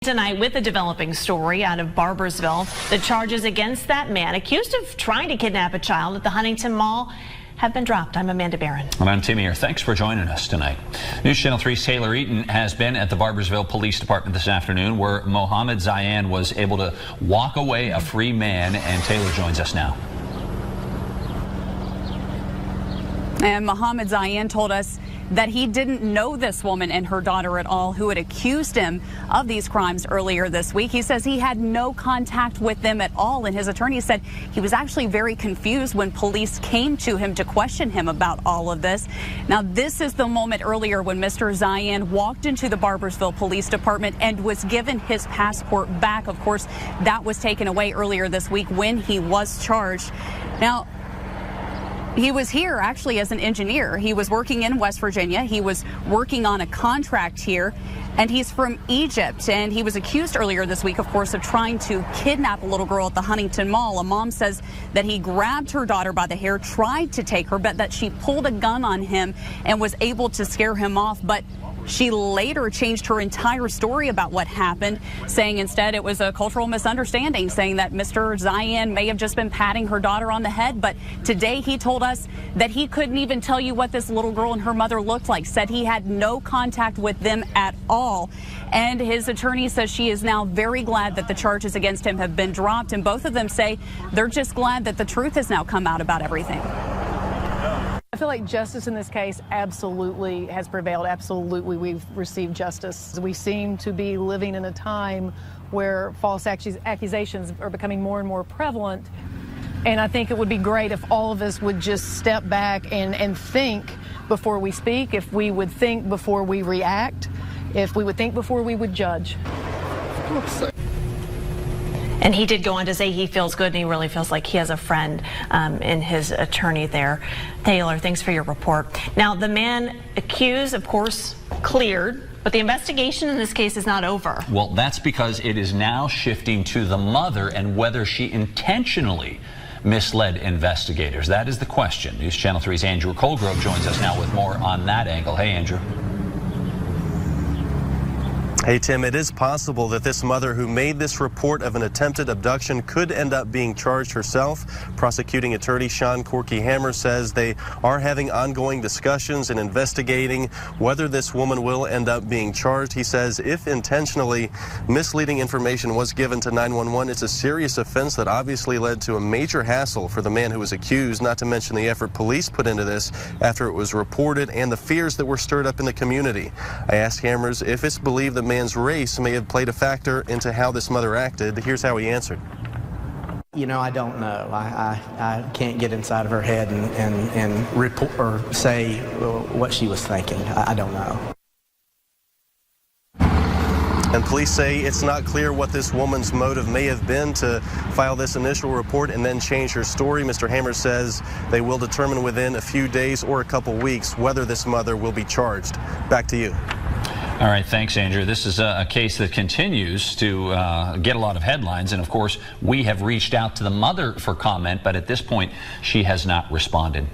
Tonight with a developing story out of Barboursville. The charges against that man accused of trying to kidnap a child at the Huntington Mall have been dropped. I'm Amanda Barron. And I'm Timmy here. Thanks for joining us tonight. News Channel 3's Taylor Eaton has been at the Barboursville Police Department this afternoon, where Mohammed Zayan was able to walk away a free man, and Taylor joins us now. And Mohammed Zayan told us that he didn't know this woman and her daughter at all, who had accused him of these crimes earlier this week. He says he had no contact with them at all, and his attorney said he was actually very confused when police came to him to question him about all of this. Now, this is the moment earlier when Mr. Zayan walked into the Barboursville Police Department and was given his passport back. Of course, that was taken away earlier this week when he was charged. Now, he was here actually as an engineer. He was working in West Virginia. He was working on a contract here, and he's from Egypt. And he was accused earlier this week, of course, of trying to kidnap a little girl at the Huntington Mall. A mom says that he grabbed her daughter by the hair, tried to take her, but that she pulled a gun on him and was able to scare him off. But she later changed her entire story about what happened, saying instead it was a cultural misunderstanding, saying that Mr. Zayan may have just been patting her daughter on the head. But today he told us that he couldn't even tell you what this little girl and her mother looked like, said he had no contact with them at all. And his attorney says she is now very glad that the charges against him have been dropped. And both of them say they're just glad that the truth has now come out about everything. I feel like justice in this case absolutely has prevailed. Absolutely, we've received justice. We seem to be living in a time where false accusations are becoming more and more prevalent. And I think it would be great if all of us would just step back and think before we speak, if we would think before we react, if we would think before we would judge. And he did go on to say he feels good and he really feels like he has a friend in his attorney there. Taylor, thanks for your report. Now, the man accused, of course, cleared, but the investigation in this case is not over. Well, that's because it is now shifting to the mother and whether she intentionally misled investigators. That is the question. News Channel 3's Andrew Colgrove joins us now with more on that angle. Hey, Andrew. Hey, Tim, it is possible that this mother who made this report of an attempted abduction could end up being charged herself. Prosecuting attorney Sean Corky Hammer says they are having ongoing discussions and investigating whether this woman will end up being charged. He says if intentionally misleading information was given to 911, it's a serious offense that obviously led to a major hassle for the man who was accused, not to mention the effort police put into this after it was reported and the fears that were stirred up in the community. I asked Hammers if it's believed that man's race may have played a factor into how this mother acted. Here's how he answered. You know, I don't know. I can't get inside of her head and report or say what she was thinking. I don't know. And police say it's not clear what this woman's motive may have been to file this initial report and then change her story. Mr. Hammer says they will determine within a few days or a couple weeks whether this mother will be charged. Back to you. All right, thanks, Andrew. This is a case that continues to get a lot of headlines, and of course, we have reached out to the mother for comment, but at this point, she has not responded.